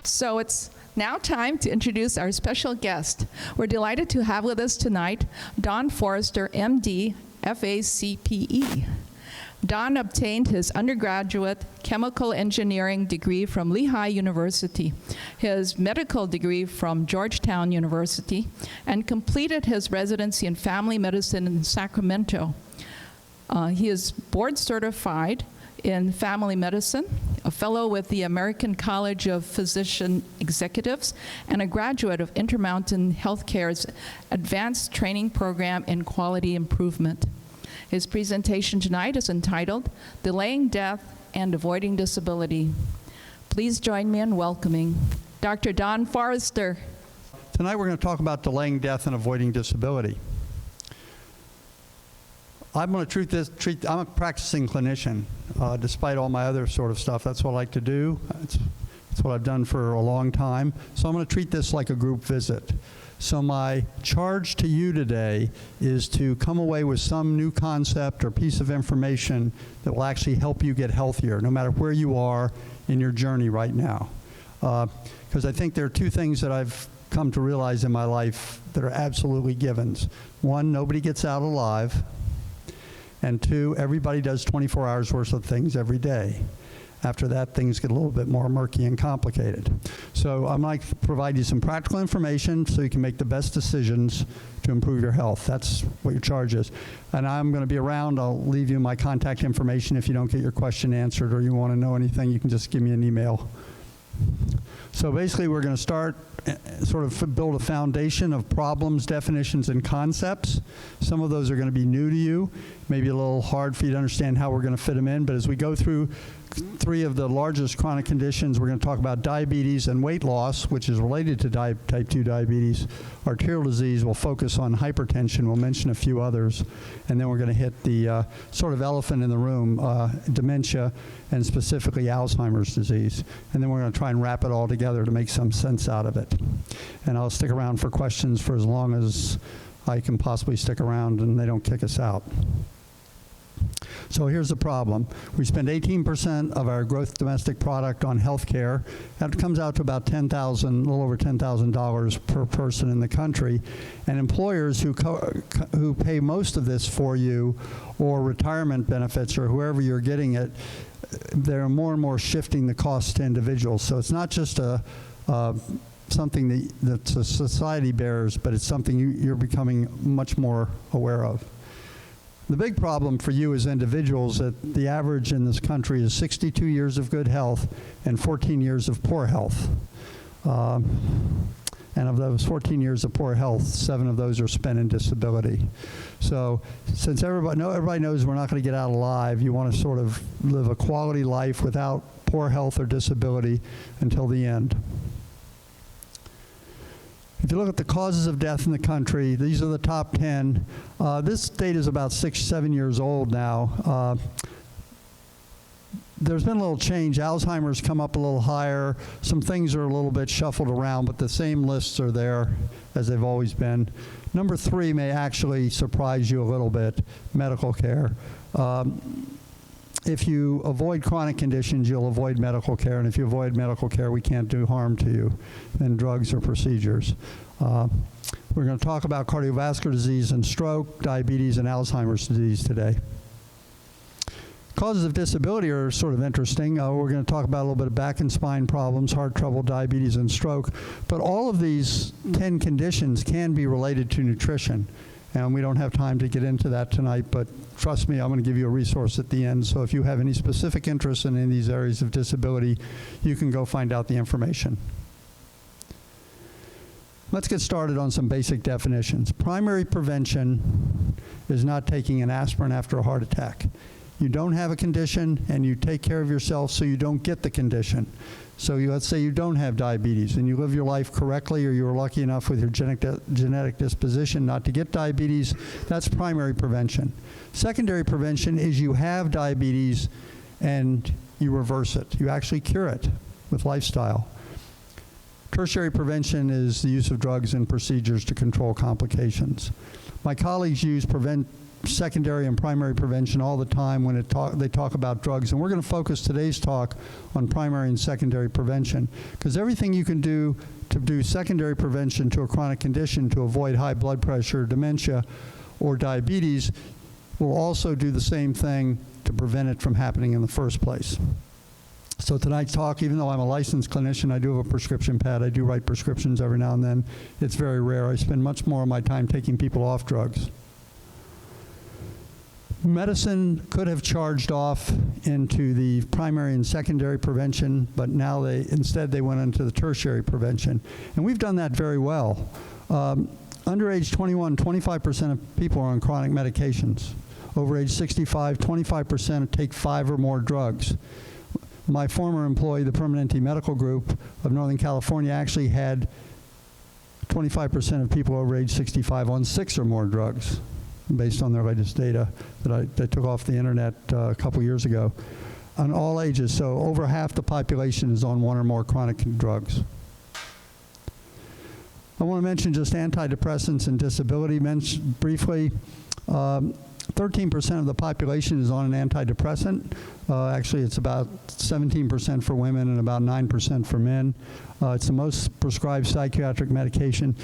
So it's now time to introduce our special guest. We're delighted to have with us tonight Don Forrester, MD, FACPE. Don obtained his undergraduate chemical engineering degree from Lehigh University, his medical degree from Georgetown University, and completed his residency in family medicine in Sacramento. He is board certified in family medicine, a fellow with the American College of Physician Executives, and a graduate of Intermountain Healthcare's advanced training program in quality improvement. His presentation tonight is entitled Delaying Death and Avoiding Disability. Please join me in welcoming Dr. Don Forrester. Tonight we're going to talk about delaying death and avoiding disability. I'm going to I'm a practicing clinician, despite all my other sort of stuff. That's what I like to do. It's what I've done for a long time. So I'm going to treat this like a group visit. So my charge to you today is to come away with some new concept or piece of information that will actually help you get healthier, no matter where you are in your journey right now. Because I think there are two things that I've come to realize in my life that are absolutely givens. One, nobody gets out alive. And two, everybody does 24 hours worth of things every day. After that, things get a little bit more murky and complicated. So I'm going to provide you some practical information so you can make the best decisions to improve your health. That's what your charge is. And I'm going to be around. I'll leave you my contact information. If you don't get your question answered or you want to know anything, you can just give me an email. So basically, we're going to start sort of build a foundation of problems, definitions, and concepts. Some of those are going to be new to you, maybe a little hard for you to understand how we're going to fit them in, but as we go through three of the largest chronic conditions, we're going to talk about diabetes and weight loss, which is related to type 2 diabetes. Arterial disease, we'll focus on hypertension, we'll mention a few others, and then we're going to hit the sort of elephant in the room, dementia, and specifically Alzheimer's disease. And then we're going to try and wrap it all together to make some sense out of it. And I'll stick around for questions for as long as I can possibly stick around and they don't kick us out. So here's the problem. We spend 18% of our gross domestic product on health care. That comes out to about a little over $10,000 per person in the country. And employers who pay most of this for you, or retirement benefits, or whoever you're getting it, they're more and more shifting the cost to individuals. So it's not just something that a society bears, but it's something you're becoming much more aware of. The big problem for you as individuals that the average in this country is 62 years of good health and 14 years of poor health. And of those 14 years of poor health, 7 of those are spent in disability. So since everybody knows we're not going to get out alive, you want to sort of live a quality life without poor health or disability until the end. If you look at the causes of death in the country, these are the top 10. This data is about 6-7 years old now. There's been a little change. Alzheimer's come up a little higher. Some things are a little bit shuffled around, but the same lists are there as they've always been. Number 3 may actually surprise you a little bit, medical care. If you avoid chronic conditions, you'll avoid medical care, and if you avoid medical care, we can't do harm to you, and drugs or procedures. We're going to talk about cardiovascular disease and stroke, diabetes, and Alzheimer's disease today. Causes of disability are sort of interesting. We're going to talk about a little bit of back and spine problems, heart trouble, diabetes, and stroke. But all of these 10 conditions can be related to nutrition. And we don't have time to get into that tonight, but trust me, I'm going to give you a resource at the end. So if you have any specific interest in any of these areas of disability, you can go find out the information. Let's get started on some basic definitions. Primary prevention is not taking an aspirin after a heart attack. You don't have a condition and you take care of yourself so you don't get the condition. So let's say you don't have diabetes and you live your life correctly, or you're lucky enough with your genetic disposition not to get diabetes. That's primary prevention. Secondary prevention is you have diabetes and you reverse it. You actually cure it with lifestyle. Tertiary prevention is the use of drugs and procedures to control complications. My colleagues use secondary and primary prevention all the time when they talk about drugs. And we're going to focus today's talk on primary and secondary prevention, because everything you can do to do secondary prevention to a chronic condition to avoid high blood pressure, dementia, or diabetes will also do the same thing to prevent it from happening in the first place. So tonight's talk, even though I'm a licensed clinician, I do have a prescription pad. I do write prescriptions every now and then. It's very rare. I spend much more of my time taking people off drugs. Medicine could have charged off into the primary and secondary prevention, but now instead they went into the tertiary prevention. And we've done that very well. Under age 21, 25% of people are on chronic medications. Over age 65, 25% take 5 or more drugs. My former employee, the Permanente Medical Group of Northern California, actually had 25% of people over age 65 on 6 or more drugs, based on their latest data that I took off the internet a couple years ago, on all ages. So over half the population is on 1 or more chronic drugs. I want to mention just antidepressants and disability briefly. 13% of the population is on an antidepressant. Actually, it's about 17% for women and about 9% for men. It's the most prescribed psychiatric medication.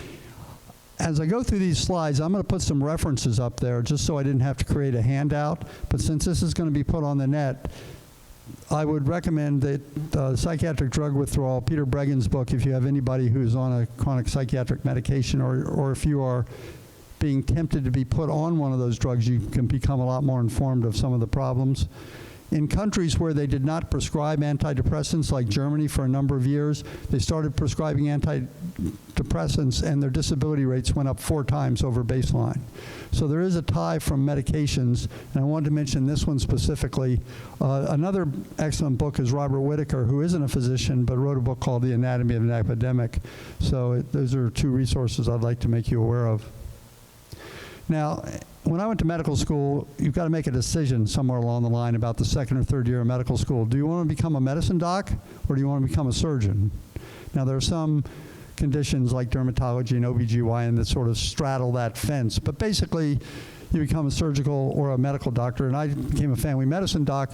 As I go through these slides, I'm going to put some references up there just so I didn't have to create a handout. But since this is going to be put on the net, I would recommend that Psychiatric Drug Withdrawal, Peter Bregan's book, if you have anybody who's on a chronic psychiatric medication, or if you are being tempted to be put on one of those drugs, you can become a lot more informed of some of the problems. In countries where they did not prescribe antidepressants, like Germany for a number of years, they started prescribing antidepressants and their disability rates went up 4 times over baseline. So there is a tie from medications, and I wanted to mention this one specifically. Another excellent book is Robert Whitaker, who isn't a physician, but wrote a book called The Anatomy of an Epidemic. So those are 2 resources I'd like to make you aware of. Now, when I went to medical school, you've got to make a decision somewhere along the line about the 2nd or 3rd year of medical school. Do you want to become a medicine doc, or do you want to become a surgeon? Now, there are some conditions like dermatology and OBGYN that sort of straddle that fence, but basically, you become a surgical or a medical doctor, and I became a family medicine doc.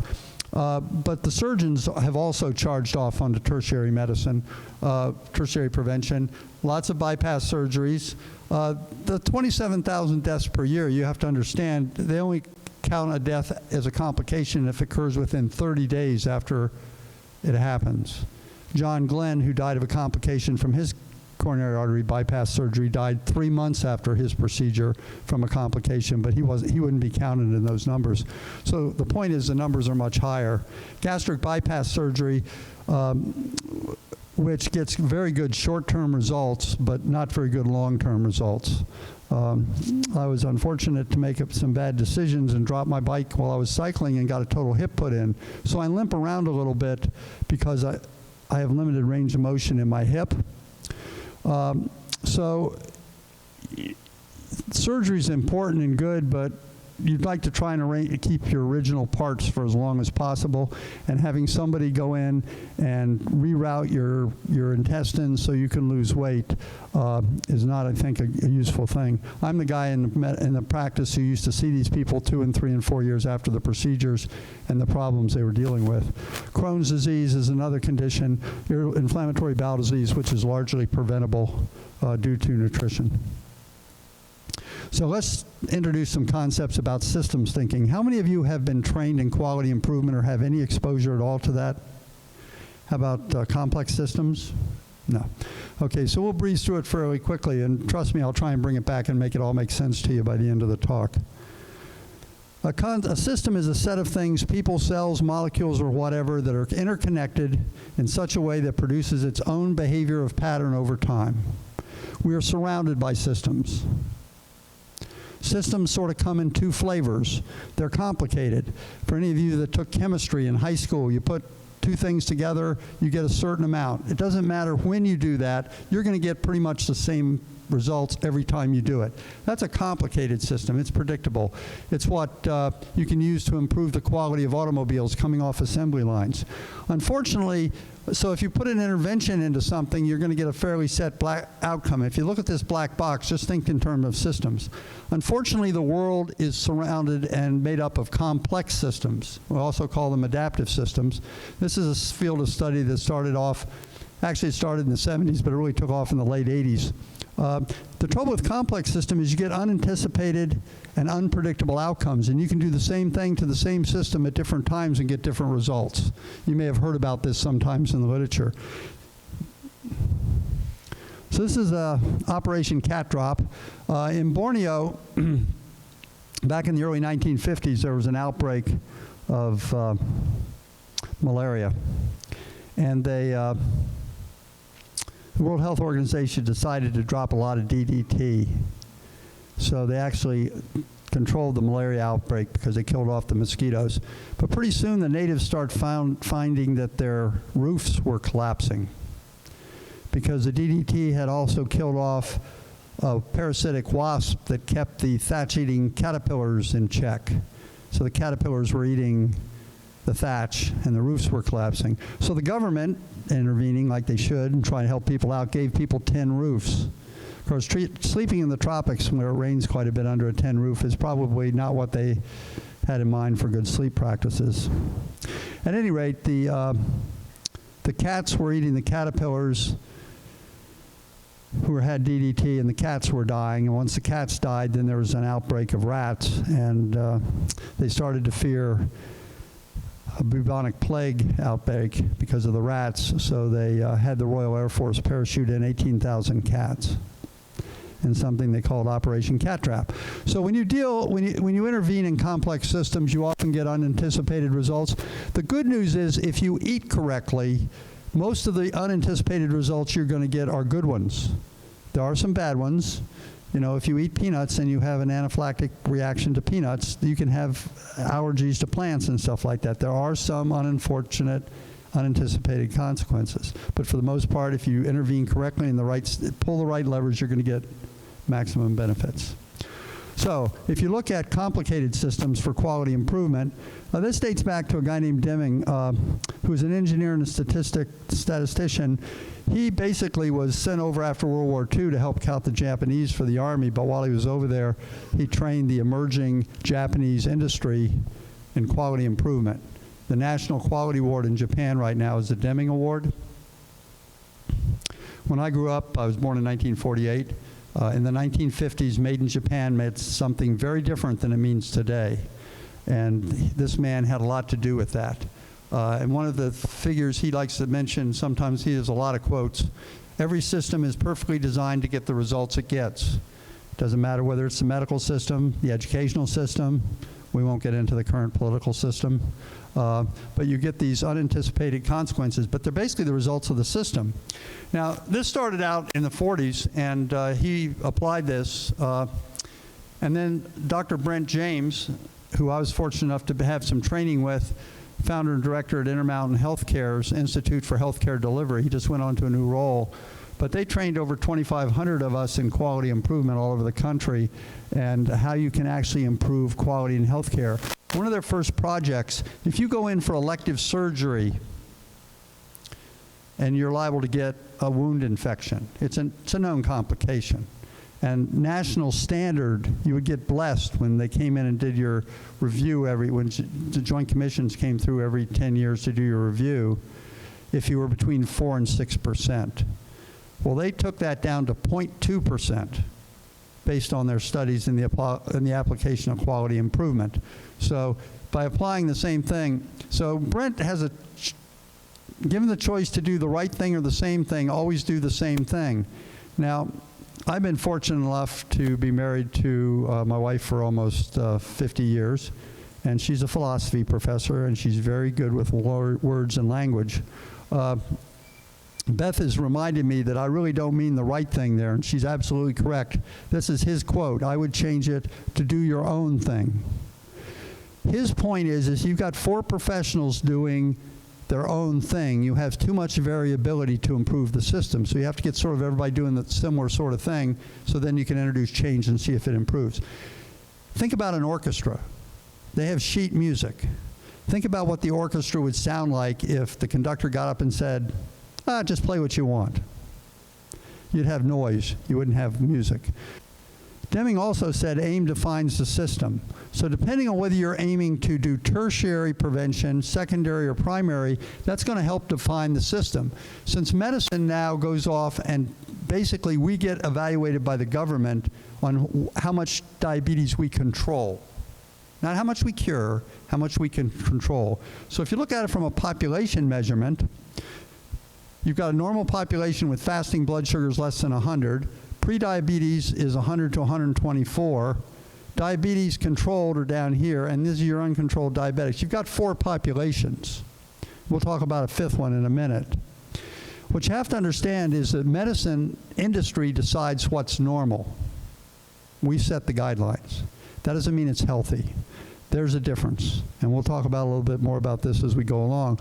But the surgeons have also charged off onto tertiary medicine, tertiary prevention, lots of bypass surgeries. The 27,000 deaths per year, you have to understand, they only count a death as a complication if it occurs within 30 days after it happens. John Glenn, who died of a complication from his coronary artery bypass surgery, died 3 months after his procedure from a complication, but he wouldn't be counted in those numbers. So the point is the numbers are much higher. Gastric bypass surgery, which gets very good short-term results, but not very good long-term results. I was unfortunate to make some bad decisions and drop my bike while I was cycling and got a total hip put in. So I limp around a little bit because I have limited range of motion in my hip. So surgery is important and good, but you'd like to try and keep your original parts for as long as possible, and having somebody go in and reroute your intestines so you can lose weight is not, I think, a useful thing. I'm the guy in the practice who used to see these people 2 and 3 and 4 years after the procedures and the problems they were dealing with. Crohn's disease is another condition, inflammatory bowel disease, which is largely preventable due to nutrition. So let's introduce some concepts about systems thinking. How many of you have been trained in quality improvement or have any exposure at all to that? How about complex systems? No. Okay, so we'll breeze through it fairly quickly, and trust me, I'll try and bring it back and make it all make sense to you by the end of the talk. A system is a set of things, people, cells, molecules, or whatever, that are interconnected in such a way that produces its own behavior of pattern over time. We are surrounded by systems. Systems sort of come in 2 flavors. They're complicated. For any of you that took chemistry in high school, you put 2 things together, you get a certain amount. It doesn't matter when you do that, you're going to get pretty much the same results every time you do it. That's a complicated system. It's predictable. It's what you can use to improve the quality of automobiles coming off assembly lines. Unfortunately, so if you put an intervention into something, you're going to get a fairly set outcome. If you look at this black box, just think in terms of systems. Unfortunately, the world is surrounded and made up of complex systems. We also call them adaptive systems. This is a field of study that started off, actually it started in the 70s, but it really took off in the late 80s. The trouble with complex system is you get unanticipated and unpredictable outcomes, and you can do the same thing to the same system at different times and get different results. You may have heard about this sometimes in the literature. So this is Operation Cat Drop. In Borneo, back in the early 1950s, there was an outbreak of malaria, and the World Health Organization decided to drop a lot of DDT. So they actually controlled the malaria outbreak because they killed off the mosquitoes. But pretty soon the natives start finding that their roofs were collapsing because the DDT had also killed off a parasitic wasp that kept the thatch-eating caterpillars in check. So the caterpillars were eating the thatch and the roofs were collapsing. So the government, intervening like they should and trying to help people out, gave people 10 roofs. Of course, sleeping in the tropics where it rains quite a bit under a tin roof is probably not what they had in mind for good sleep practices. At any rate, the cats were eating the caterpillars who had DDT, and the cats were dying. And once the cats died, then there was an outbreak of rats, and they started to fear a bubonic plague outbreak because of the rats. So they had the Royal Air Force parachute in 18,000 cats in something they called Operation Cat Trap. So when you intervene in complex systems, you often get unanticipated results. The good news is if you eat correctly, most of the unanticipated results you're going to get are good ones. There are some bad ones. You know, if you eat peanuts and you have an anaphylactic reaction to peanuts, you can have allergies to plants and stuff like that. There are some unfortunate, unanticipated consequences. But for the most part, if you intervene correctly and pull the right levers, you're going to get maximum benefits. So if you look at complicated systems for quality improvement, this dates back to a guy named Deming, who was an engineer and a statistician. He basically was sent over after World War II to help count the Japanese for the Army, but while he was over there, he trained the emerging Japanese industry in quality improvement. The National Quality Award in Japan right now is the Deming Award. When I grew up, I was born in 1948. In the 1950s, made in Japan meant something very different than it means today. And this man had a lot to do with that. And one of the figures he likes to mention, sometimes he has a lot of quotes, every system is perfectly designed to get the results it gets. Doesn't matter whether it's the medical system, the educational system, we won't get into the current political system, but you get these unanticipated consequences, but they're basically the results of the system. Now, this started out in the 40s, and he applied this, and then Dr. Brent James, who I was fortunate enough to have some training with, founder and director at Intermountain Healthcare's Institute for Healthcare Delivery. He just went on to a new role. But they trained over 2,500 of us in quality improvement all over the country and how you can actually improve quality in healthcare. One of their first projects, if you go in for elective surgery and you're liable to get a wound infection, it's a known complication. And national standard, you would get blessed when they came in and did your review when the Joint Commissions came through every 10 years to do your review, if you were between 4% and 6%. Well, they took that down to 0.2% based on their studies in the application of quality improvement. So by applying the same thing, so Brent has given the choice to do the right thing or the same thing, always do the same thing. Now, I've been fortunate enough to be married to my wife for almost 50 years, and she's a philosophy professor, and she's very good with words and language. Beth has reminded me that I really don't mean the right thing there, and she's absolutely correct. This is his quote. I would change it to do your own thing. His point is you've got 4 professionals doing their own thing, you have too much variability to improve the system. So you have to get sort of everybody doing the similar sort of thing, so then you can introduce change and see if it improves. Think about an orchestra. They have sheet music. Think about what the orchestra would sound like if the conductor got up and said, just play what you want. You'd have noise. You wouldn't have music. Deming also said AIM defines the system. So depending on whether you're aiming to do tertiary prevention, secondary or primary, that's going to help define the system. Since medicine now goes off and basically we get evaluated by the government on how much diabetes we control. Not how much we cure, how much we can control. So if you look at it from a population measurement, you've got a normal population with fasting blood sugars less than 100. Prediabetes is 100 to 124. Diabetes controlled are down here, and these are your uncontrolled diabetics. You've got 4 populations. We'll talk about a 5th one in a minute. What you have to understand is that medicine industry decides what's normal. We set the guidelines. That doesn't mean it's healthy. There's a difference, and we'll talk about a little bit more about this as we go along.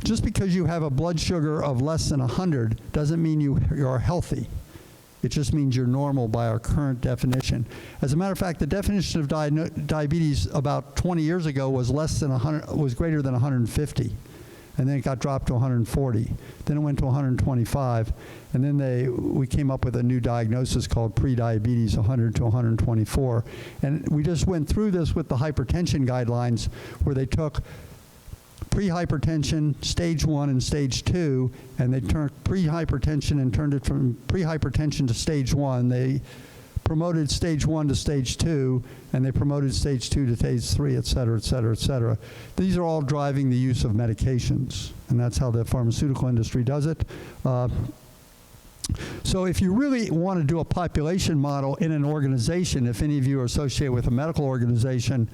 Just because you have a blood sugar of less than 100 doesn't mean you are healthy. It just means you're normal by our current definition. As a matter of fact, the definition of diabetes about 20 years ago was greater than 150, and then it got dropped to 140. Then it went to 125, and then we came up with a new diagnosis called prediabetes, 100 to 124. And we just went through this with the hypertension guidelines, where they took pre-hypertension, stage 1 and stage 2, and they turned pre-hypertension and turned it from pre-hypertension to stage 1. They promoted stage 1 to stage 2, and they promoted stage 2 to stage 3, et cetera, et cetera, et cetera. These are all driving the use of medications, and that's how the pharmaceutical industry does it. So if you really want to do a population model in an organization, if any of you are associated with a medical organization,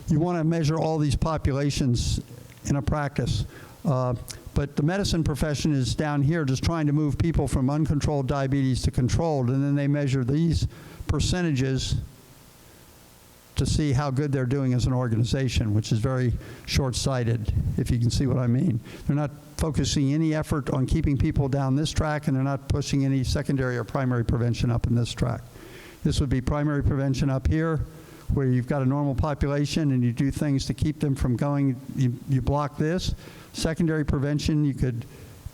you want to measure all these populations in a practice. But the medicine profession is down here just trying to move people from uncontrolled diabetes to controlled, and then they measure these percentages to see how good they're doing as an organization, which is very short-sighted, if you can see what I mean. They're not focusing any effort on keeping people down this track, and they're not pushing any secondary or primary prevention up in this track. This would be primary prevention up here, where you've got a normal population and you do things to keep them from going, you block this. Secondary prevention, you could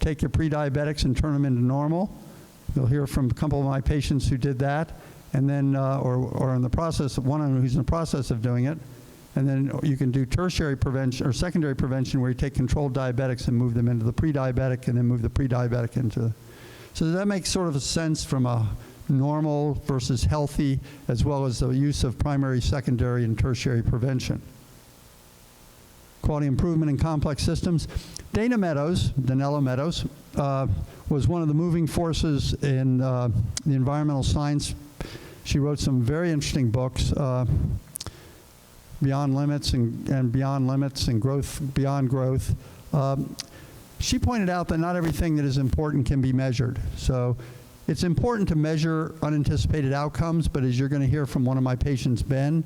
take your pre-diabetics and turn them into normal. You'll hear from a couple of my patients who did that, and then, or in the process of, one of them who's in the process of doing it. And then you can do tertiary prevention, or secondary prevention, where you take controlled diabetics and move them into the pre-diabetic, and then move the pre-diabetic into. So does that make sort of a sense from a normal versus healthy, as well as the use of primary, secondary, and tertiary prevention? Quality improvement in complex systems. Donella Meadows, was one of the moving forces in the environmental science. She wrote some very interesting books, Beyond Limits and Beyond Limits and Growth Beyond Growth. She pointed out that not everything that is important can be measured. So it's important to measure unanticipated outcomes, but as you're going to hear from one of my patients, Ben,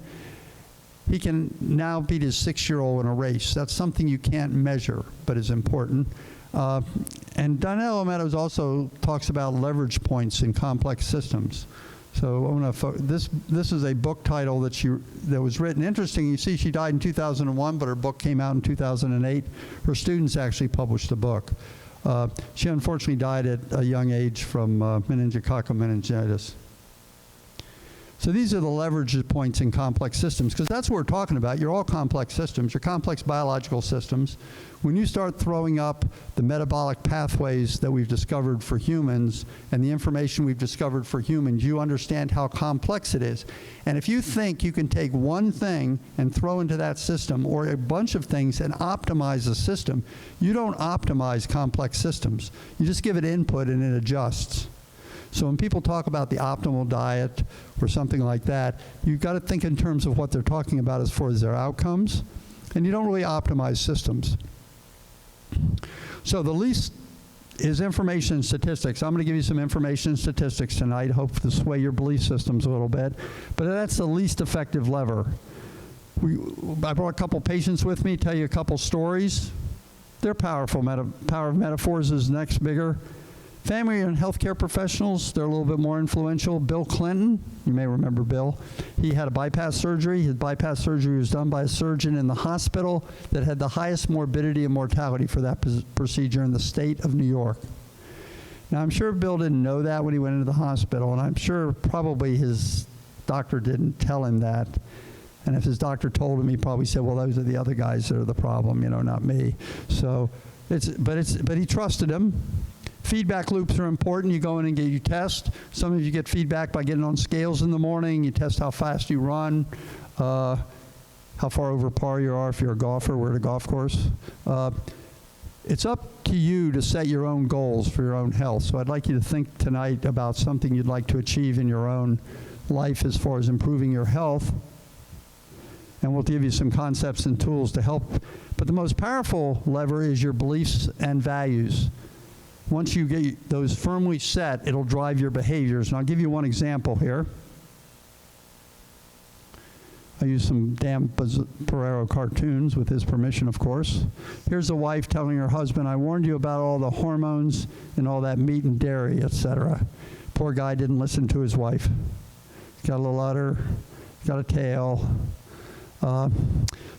he can now beat his 6-year-old in a race. That's something you can't measure, but is important. And Donella Meadows also talks about leverage points in complex systems. So I'm gonna this is a book title that was written. Interesting, you see she died in 2001, but her book came out in 2008. Her students actually published the book. She unfortunately died at a young age from meningococcal meningitis. So these are the leverage points in complex systems, because that's what we're talking about. You're all complex systems. You're complex biological systems. When you start throwing up the metabolic pathways that we've discovered for humans and the information we've discovered for humans, you understand how complex it is. And if you think you can take one thing and throw into that system, or a bunch of things, and optimize the system, you don't optimize complex systems. You just give it input and it adjusts. So when people talk about the optimal diet or something like that, you've got to think in terms of what they're talking about as far as their outcomes, and you don't really optimize systems. So the least is information and statistics. I'm going to give you some information and statistics tonight, hope to sway your belief systems a little bit, but that's the least effective lever. I brought a couple patients with me, tell you a couple stories. They're powerful. Power of metaphors is next bigger. Family and healthcare professionals, they're a little bit more influential. Bill Clinton, you may remember Bill. He had a bypass surgery. His bypass surgery was done by a surgeon in the hospital that had the highest morbidity and mortality for that procedure in the state of New York. Now, I'm sure Bill didn't know that when he went into the hospital, and I'm sure probably his doctor didn't tell him that. And if his doctor told him, he probably said, well, those are the other guys that are the problem, not me. So, but he trusted him. Feedback loops are important. You go in and you test. Some of you get feedback by getting on scales in the morning. You test how fast you run, how far over par you are if you're a golfer. We're at a golf course. It's up to you to set your own goals for your own health. So I'd like you to think tonight about something you'd like to achieve in your own life as far as improving your health. And we'll give you some concepts and tools to help. But the most powerful lever is your beliefs and values. Once you get those firmly set, it'll drive your behaviors. And I'll give you one example here. I use some Dan Pereiro cartoons with his permission, of course. Here's a wife telling her husband, I warned you about all the hormones and all that meat and dairy, etc. Poor guy didn't listen to his wife. He's got a little udder, he's got a tail.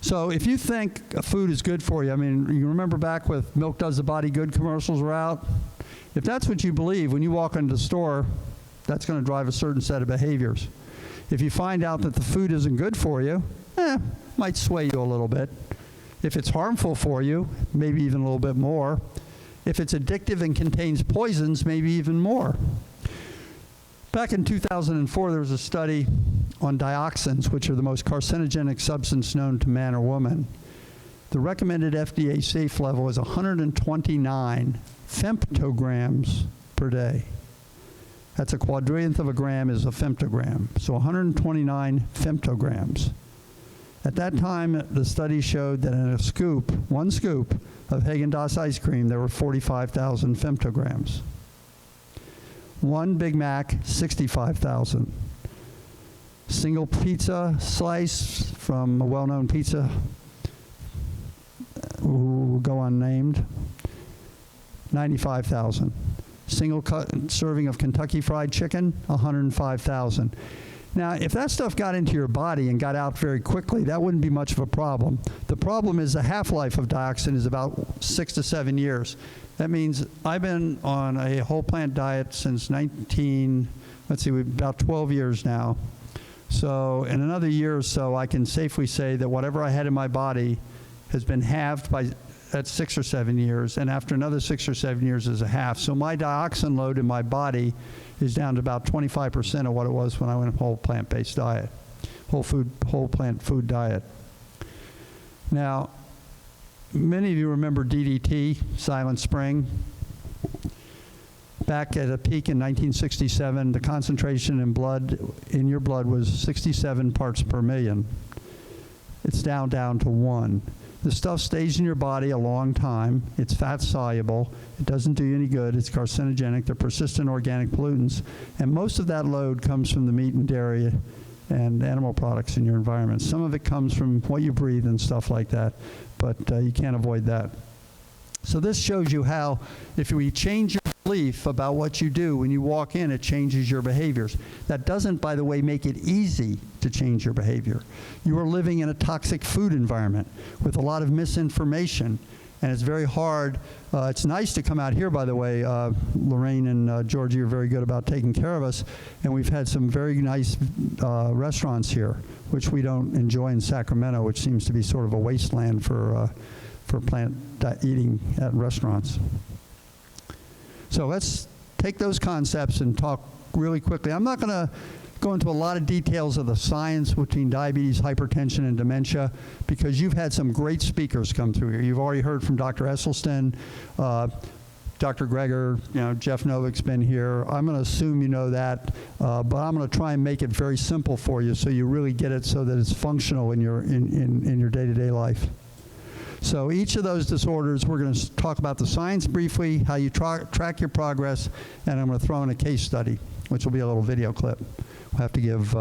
So if you think food is good for you, I mean, you remember back with Milk Does the Body Good commercials were out? If that's what you believe, when you walk into the store, that's going to drive a certain set of behaviors. If you find out that the food isn't good for you, might sway you a little bit. If it's harmful for you, maybe even a little bit more. If it's addictive and contains poisons, maybe even more. Back in 2004, there was a study on dioxins, which are the most carcinogenic substance known to man or woman. The recommended FDA safe level is 129 femtograms per day. That's a quadrillionth of a gram is a femtogram. So 129 femtograms. At that time, the study showed that in a scoop, one scoop of Haagen-Dazs ice cream, there were 45,000 femtograms. One Big Mac, 65,000. Single pizza slice from a well-known pizza, who will go unnamed, 95,000. Single serving of Kentucky Fried Chicken, 105,000. Now, if that stuff got into your body and got out very quickly, that wouldn't be much of a problem. The problem is the half-life of dioxin is about 6 to 7 years. That means I've been on a whole plant diet since about 12 years now. So in another year or so, I can safely say that whatever I had in my body has been halved at 6 or 7 years, and after another 6 or 7 years is a half. So my dioxin load in my body is down to about 25% of what it was when I went on a whole plant-based diet, whole plant food diet. Now, many of you remember DDT, Silent Spring. Back at a peak in 1967, the concentration in your blood was 67 parts per million. It's down to 1. The stuff stays in your body a long time. It's fat soluble. It doesn't do you any good. It's carcinogenic. They're persistent organic pollutants. And most of that load comes from the meat and dairy and animal products in your environment. Some of it comes from what you breathe and stuff like that, but you can't avoid that. So this shows you how if we change your belief about what you do, when you walk in, it changes your behaviors. That doesn't, by the way, make it easy to change your behavior. You are living in a toxic food environment with a lot of misinformation, and it's very hard. It's nice to come out here, by the way. Lorraine and Georgie are very good about taking care of us, and we've had some very nice restaurants here, which we don't enjoy in Sacramento, which seems to be sort of a wasteland for plant eating at restaurants. So let's take those concepts and talk really quickly. I'm not going to go into a lot of details of the science between diabetes, hypertension, and dementia, because you've had some great speakers come through here. You've already heard from Dr. Esselstyn, Dr. Greger, Jeff Novick's been here. I'm going to assume you know that, but I'm going to try and make it very simple for you so you really get it so that it's functional in your day-to-day life. So each of those disorders, we're going to talk about the science briefly, how you track your progress, and I'm going to throw in a case study, which will be a little video clip. We'll have to give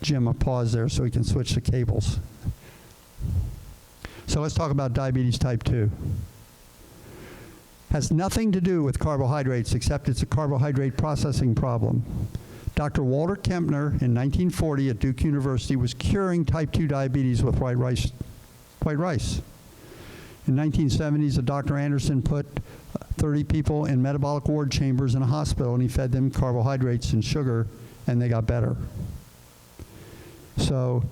Jim a pause there so he can switch the cables. So let's talk about diabetes type 2. Has nothing to do with carbohydrates, except it's a carbohydrate processing problem. Dr. Walter Kempner in 1940 at Duke University was curing type 2 diabetes with white rice. In 1970s, Dr. Anderson put 30 people in metabolic ward chambers in a hospital, and he fed them carbohydrates and sugar, and they got better. So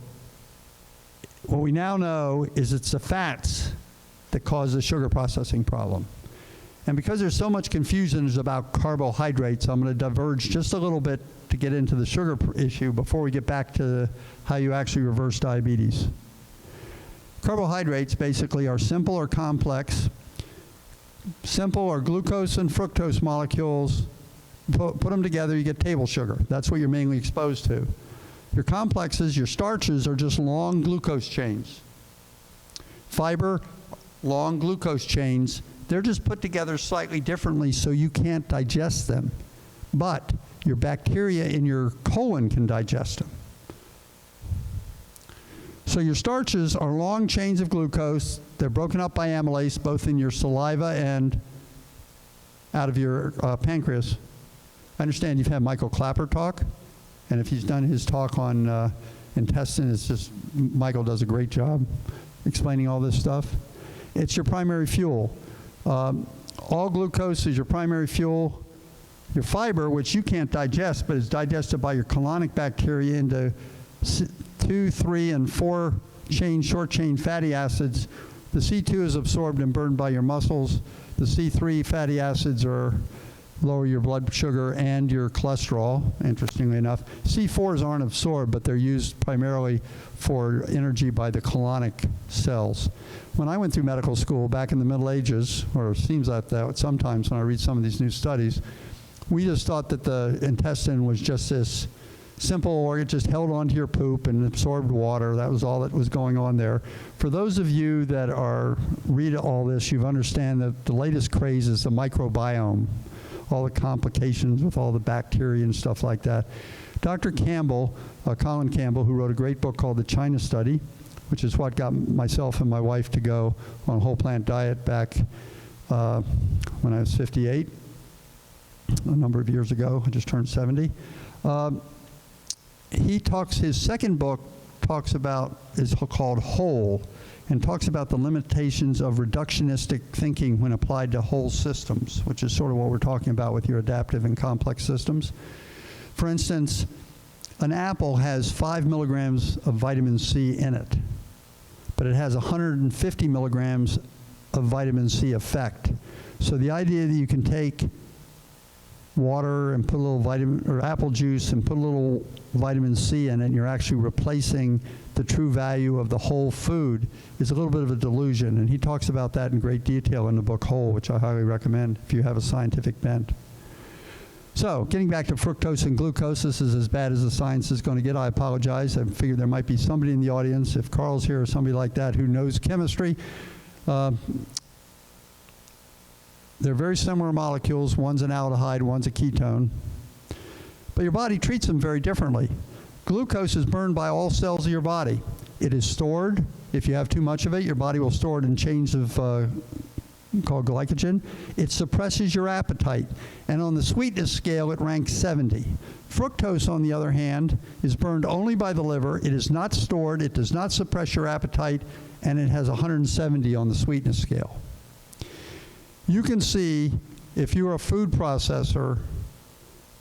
what we now know is it's the fats that cause the sugar processing problem. And because there's so much confusion about carbohydrates, I'm going to diverge just a little bit to get into the sugar issue before we get back to how you actually reverse diabetes. Carbohydrates basically are simple or complex. Simple are glucose and fructose molecules. Put them together, you get table sugar. That's what you're mainly exposed to. Your complexes, your starches, are just long glucose chains. Fiber, long glucose chains. They're just put together slightly differently so you can't digest them. But your bacteria in your colon can digest them. So your starches are long chains of glucose. They're broken up by amylase, both in your saliva and out of your pancreas. I understand you've had Michael Clapper talk, and if he's done his talk on intestine, it's just, Michael does a great job explaining all this stuff. It's your primary fuel. All glucose is your primary fuel. Your fiber, which you can't digest, but is digested by your colonic bacteria into 2, 3, and 4 short chain fatty acids. The C2 is absorbed and burned by your muscles. The C3 fatty acids lower your blood sugar and your cholesterol, interestingly enough. C4s aren't absorbed, but they're used primarily for energy by the colonic cells. When I went through medical school back in the Middle Ages, or it seems like that sometimes when I read some of these new studies, we just thought that the intestine was just this simple organ, just held onto your poop and absorbed water. That was all that was going on there. For those of you that read all this, you understand that the latest craze is the microbiome, all the complications with all the bacteria and stuff like that. Dr. Campbell, Colin Campbell, who wrote a great book called The China Study, which is what got myself and my wife to go on a whole plant diet back when I was 58, a number of years ago. I just turned 70. His second book is called Whole, and talks about the limitations of reductionistic thinking when applied to whole systems, which is sort of what we're talking about with your adaptive and complex systems. For instance, an apple has 5 milligrams of vitamin C in it, but it has 150 milligrams of vitamin C effect. So the idea that you can take water and put a little apple juice and put a little vitamin C in it, and you're actually replacing the true value of the whole food, is a little bit of a delusion. And he talks about that in great detail in the book Whole, which I highly recommend if you have a scientific bent. So, getting back to fructose and glucose, this is as bad as the science is going to get. I apologize. I figured there might be somebody in the audience, if Carl's here or somebody like that, who knows chemistry. They're very similar molecules. One's an aldehyde, one's a ketone. But your body treats them very differently. Glucose is burned by all cells of your body. It is stored. If you have too much of it, your body will store it in chains of called glycogen. It suppresses your appetite. And on the sweetness scale, it ranks 70. Fructose, on the other hand, is burned only by the liver. It is not stored. It does not suppress your appetite. And it has 170 on the sweetness scale. You can see, if you're a food processor,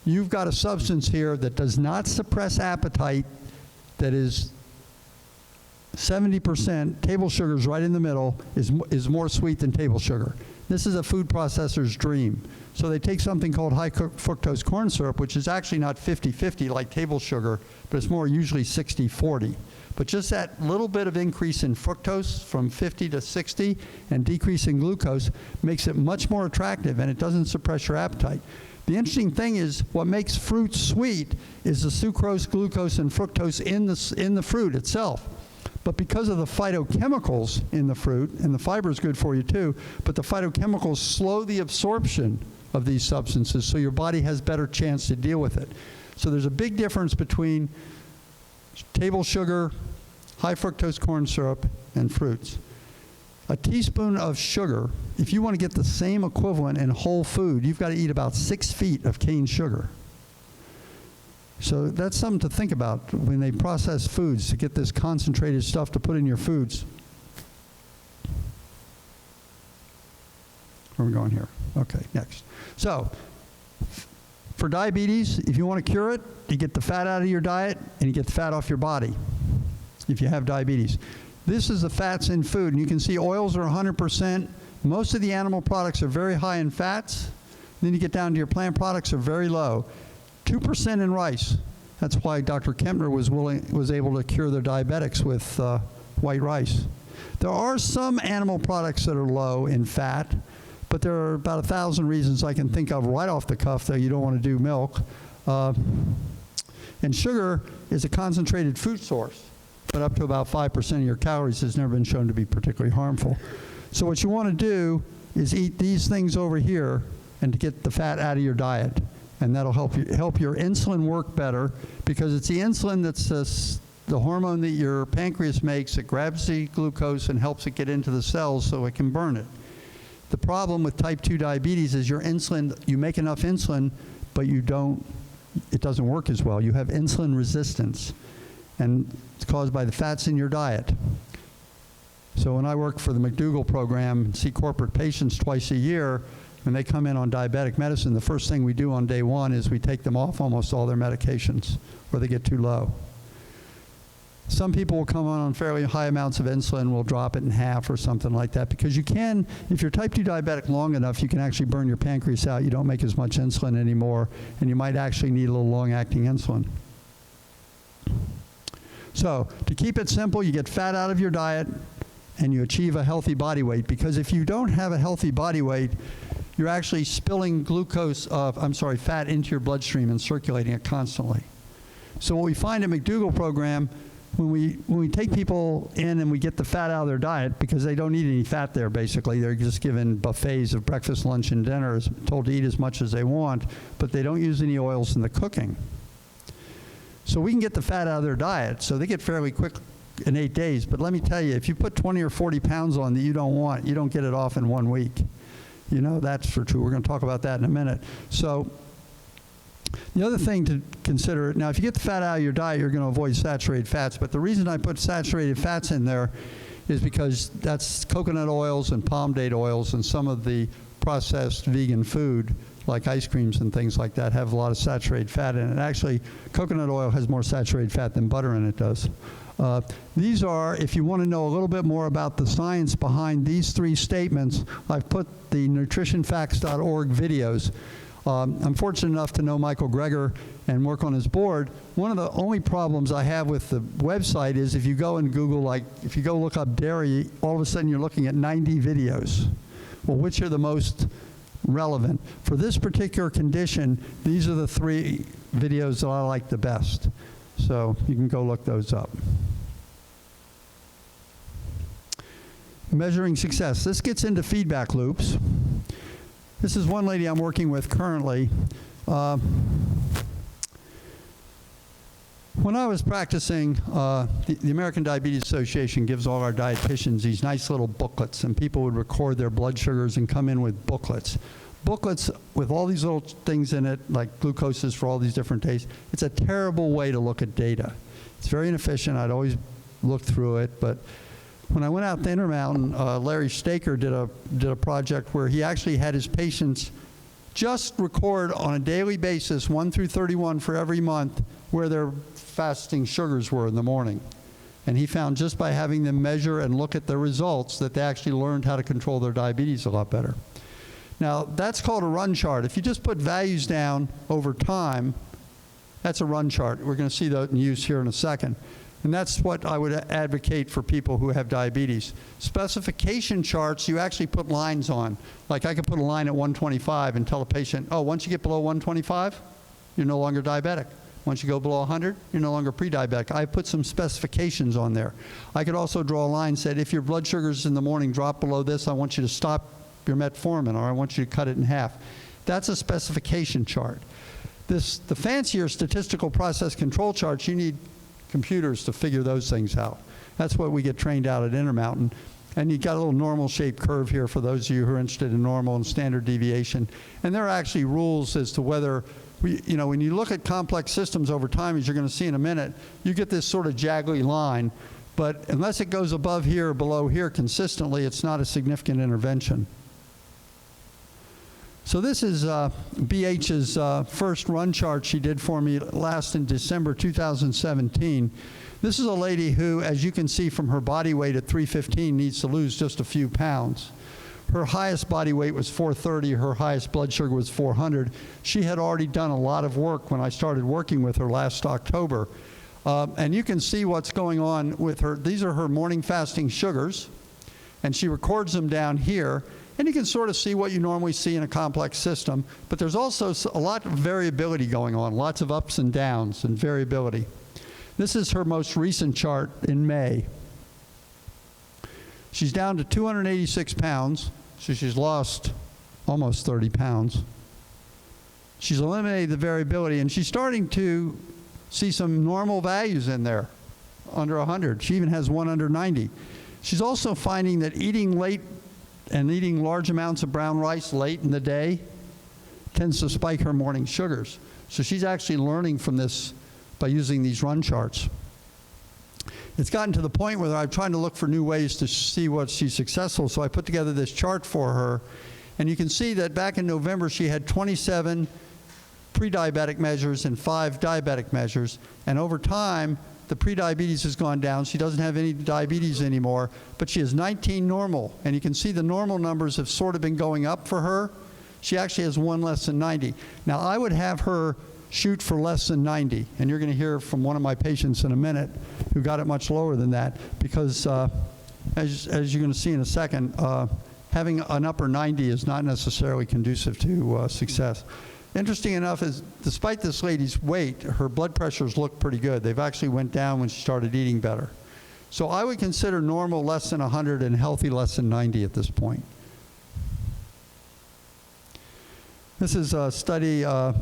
you've got a substance here that does not suppress appetite, that is 70%, table sugar is right in the middle, is more sweet than table sugar. This is a food processor's dream. So they take something called high fructose corn syrup, which is actually not 50-50 like table sugar, but it's more usually 60-40. But just that little bit of increase in fructose from 50 to 60 and decrease in glucose makes it much more attractive, and it doesn't suppress your appetite. The interesting thing is, what makes fruit sweet is the sucrose, glucose, and fructose in the fruit itself. But because of the phytochemicals in the fruit, and the fiber is good for you too, but the phytochemicals slow the absorption of these substances, so your body has better chance to deal with it. So there's a big difference between table sugar, high fructose corn syrup, and fruits. A teaspoon of sugar, if you want to get the same equivalent in whole food, you've got to eat about 6 feet of cane sugar. So that's something to think about when they process foods, to get this concentrated stuff to put in your foods. Where are we going here? Okay, next. So, for diabetes, if you want to cure it, you get the fat out of your diet and you get the fat off your body if you have diabetes. This is the fats in food, and you can see oils are 100%. Most of the animal products are very high in fats. Then you get down to your plant products are very low. 2% in rice. That's why Dr. Kempner was able to cure their diabetics with white rice. There are some animal products that are low in fat, but there are about 1,000 reasons I can think of right off the cuff that you don't want to do milk. And sugar is a concentrated food source, but up to about 5% of your calories has never been shown to be particularly harmful. So what you want to do is eat these things over here and to get the fat out of your diet. And that'll help your insulin work better, because it's the insulin that's the hormone that your pancreas makes. It grabs the glucose and helps it get into the cells so it can burn it. The problem with type 2 diabetes is your insulin, you make enough insulin, but it doesn't work as well. You have insulin resistance, and it's caused by the fats in your diet. So when I work for the McDougall program and see corporate patients twice a year, when they come in on diabetic medicine, the first thing we do on day one is we take them off almost all their medications, or they get too low. Some people will come on fairly high amounts of insulin, will drop it in half or something like that, because you can, if you're type 2 diabetic long enough, you can actually burn your pancreas out. You don't make as much insulin anymore, and you might actually need a little long-acting insulin. So to keep it simple, you get fat out of your diet, and you achieve a healthy body weight, because if you don't have a healthy body weight, you're actually spilling fat into your bloodstream and circulating it constantly. So what we find at McDougall program, when we take people in and we get the fat out of their diet, because they don't eat any fat there basically, they're just given buffets of breakfast, lunch, and dinner, told to eat as much as they want, but they don't use any oils in the cooking. So we can get the fat out of their diet, so they get fairly quick in 8 days, but let me tell you, if you put 20 or 40 pounds on that you don't want, you don't get it off in 1 week. You know, that's for true. We're going to talk about that in a minute. So the other thing to consider, now if you get the fat out of your diet, you're going to avoid saturated fats, but the reason I put saturated fats in there is because that's coconut oils and palm date oils, and some of the processed vegan food like ice creams and things like that have a lot of saturated fat in it. Actually, coconut oil has more saturated fat than butter in it does. These are, if you want to know a little bit more about the science behind these 3 statements, I've put the nutritionfacts.org videos. I'm fortunate enough to know Michael Greger and work on his board. One of the only problems I have with the website is if you go and Google, if you go look up dairy, all of a sudden you're looking at 90 videos. Well, which are the most relevant? For this particular condition, these are the 3 videos that I like the best. So you can go look those up. Measuring success. This gets into feedback loops. This is one lady I'm working with currently. When I was practicing, the American Diabetes Association gives all our dietitians these nice little booklets, and people would record their blood sugars and come in with booklets. Booklets with all these little things in it, like glucoses for all these different days. It's a terrible way to look at data. It's very inefficient. I'd always look through it, but when I went out to Intermountain, Larry Staker did a project where he actually had his patients just record on a daily basis, 1 through 31 for every month, where their fasting sugars were in the morning. And he found just by having them measure and look at the results that they actually learned how to control their diabetes a lot better. Now, that's called a run chart. If you just put values down over time, that's a run chart. We're going to see that in use here in a second. And that's what I would advocate for people who have diabetes. Specification charts, you actually put lines on. Like I could put a line at 125 and tell a patient, oh, once you get below 125, you're no longer diabetic. Once you go below 100, you're no longer pre-diabetic. I put some specifications on there. I could also draw a line and say, if your blood sugars in the morning drop below this, I want you to stop your metformin, or I want you to cut it in half. That's a specification chart. The fancier statistical process control charts, you need computers to figure those things out. That's what we get trained out at Intermountain. And you got a little normal shaped curve here for those of you who are interested in normal and standard deviation. And there are actually rules as to whether, when you look at complex systems over time, as you're going to see in a minute, you get this sort of jaggly line. But unless it goes above here or below here consistently, it's not a significant intervention. So this is BH's first run chart she did for me last in December 2017. This is a lady who, as you can see from her body weight at 315, needs to lose just a few pounds. Her highest body weight was 430. Her highest blood sugar was 400. She had already done a lot of work when I started working with her last October. And you can see what's going on with her. These are her morning fasting sugars, and she records them down here. And you can sort of see what you normally see in a complex system. But there's also a lot of variability going on, lots of ups and downs and variability. This is her most recent chart in May. She's down to 286 pounds, so she's lost almost 30 pounds. She's eliminated the variability, and she's starting to see some normal values in there, under 100. She even has one under 90. She's also finding that eating late and eating large amounts of brown rice late in the day tends to spike her morning sugars. So she's actually learning from this by using these run charts. It's gotten to the point where I'm trying to look for new ways to see what she's successful, so I put together this chart for her. And you can see that back in November, she had 27 pre-diabetic measures and 5 diabetic measures. And over time, the pre-diabetes has gone down. She doesn't have any diabetes anymore, but she has 19 normal. And you can see the normal numbers have sort of been going up for her. She actually has one less than 90. Now, I would have her shoot for less than 90. And you're going to hear from one of my patients in a minute who got it much lower than that, because as you're going to see in a second, having an upper 90 is not necessarily conducive to success. Interesting enough is, despite this lady's weight, her blood pressures look pretty good. They've actually went down when she started eating better. So I would consider normal less than 100 and healthy less than 90 at this point. This is a study, I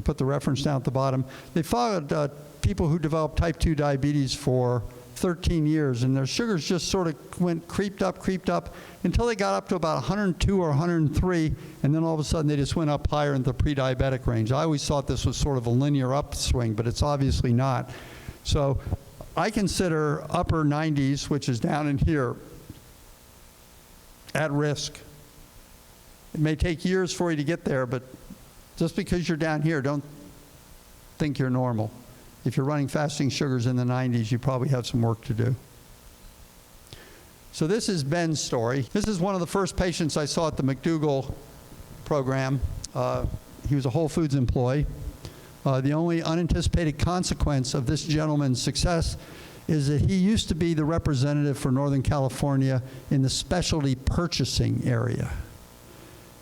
put the reference down at the bottom. They followed people who developed type 2 diabetes for 13 years, and their sugars just sort of creeped up until they got up to about 102 or 103, and then all of a sudden they just went up higher in the pre-diabetic range. I always thought this was sort of a linear upswing, but it's obviously not. So I consider upper 90s, which is down in here, at risk. It may take years for you to get there, but just because you're down here, don't think you're normal. If you're running fasting sugars in the 90s, you probably have some work to do. So this is Ben's story. This is one of the first patients I saw at the McDougall program. He was a Whole Foods employee. The only unanticipated consequence of this gentleman's success is that he used to be the representative for Northern California in the specialty purchasing area.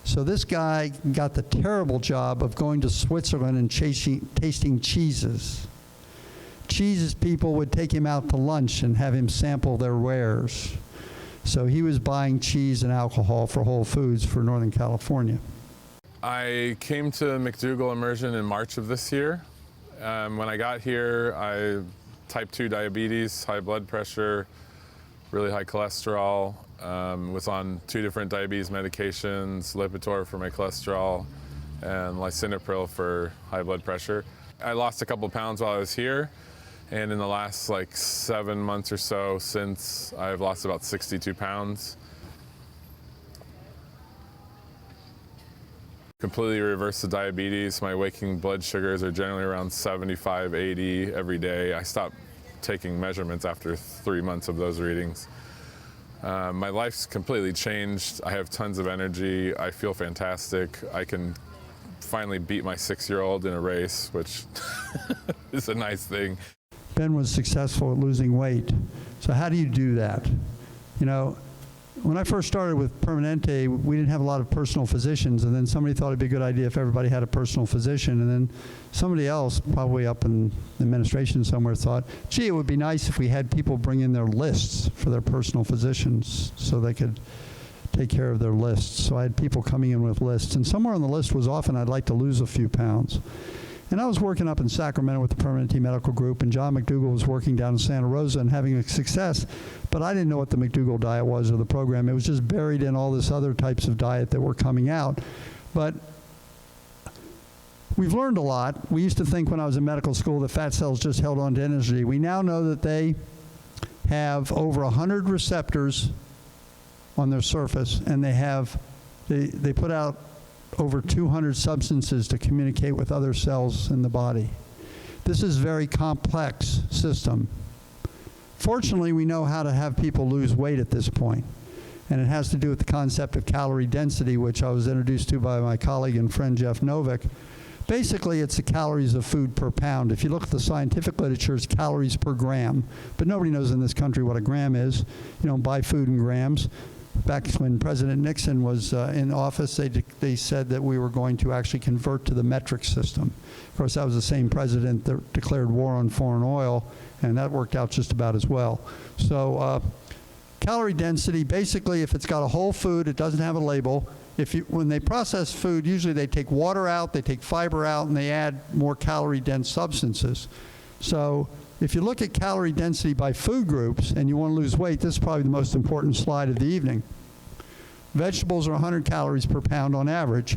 So this guy got the terrible job of going to Switzerland and tasting cheeses. Cheeses people would take him out to lunch and have him sample their wares. So he was buying cheese and alcohol for Whole Foods for Northern California. I came to McDougall Immersion in March of this year. When I got here, I type 2 diabetes, high blood pressure, really high cholesterol, was on 2 different diabetes medications, Libitum for my cholesterol and lisinopril for high blood pressure. I lost a couple pounds while I was here, and in the last 7 months or so since, I've lost about 62 pounds. Completely reversed the diabetes. My waking blood sugars are generally around 75, 80 every day. I stopped taking measurements after 3 months of those readings. My life's completely changed. I have tons of energy. I feel fantastic. I can finally beat my 6-year-old in a race, which is a nice thing. Ben was successful at losing weight. So how do you do that? You know, when I first started with Permanente, we didn't have a lot of personal physicians, and then somebody thought it'd be a good idea if everybody had a personal physician, and then somebody else, probably up in the administration somewhere, thought, gee, it would be nice if we had people bring in their lists for their personal physicians so they could take care of their lists. So I had people coming in with lists, and somewhere on the list was often I'd like to lose a few pounds. And I was working up in Sacramento with the Permanent Team Medical Group, and John McDougall was working down in Santa Rosa and having success, but I didn't know what the McDougall diet was or the program. It was just buried in all this other types of diet that were coming out. But we've learned a lot. We used to think when I was in medical school that fat cells just held on to energy. We now know that they have over 100 receptors on their surface, and they put out over 200 substances to communicate with other cells in the body. This is a very complex system. Fortunately, we know how to have people lose weight at this point, and it has to do with the concept of calorie density, which I was introduced to by my colleague and friend Jeff Novick. Basically, it's the calories of food per pound. If you look at the scientific literature, it's calories per gram, but nobody knows in this country what a gram is. You don't buy food in grams. Back when President Nixon was in office, they said that we were going to actually convert to the metric system. Of course, that was the same president that declared war on foreign oil, and that worked out just about as well. So calorie density, basically, if it's got a whole food, it doesn't have a label. When they process food, usually they take water out, they take fiber out, and they add more calorie-dense substances. So if you look at calorie density by food groups and you want to lose weight, this is probably the most important slide of the evening. Vegetables are 100 calories per pound on average.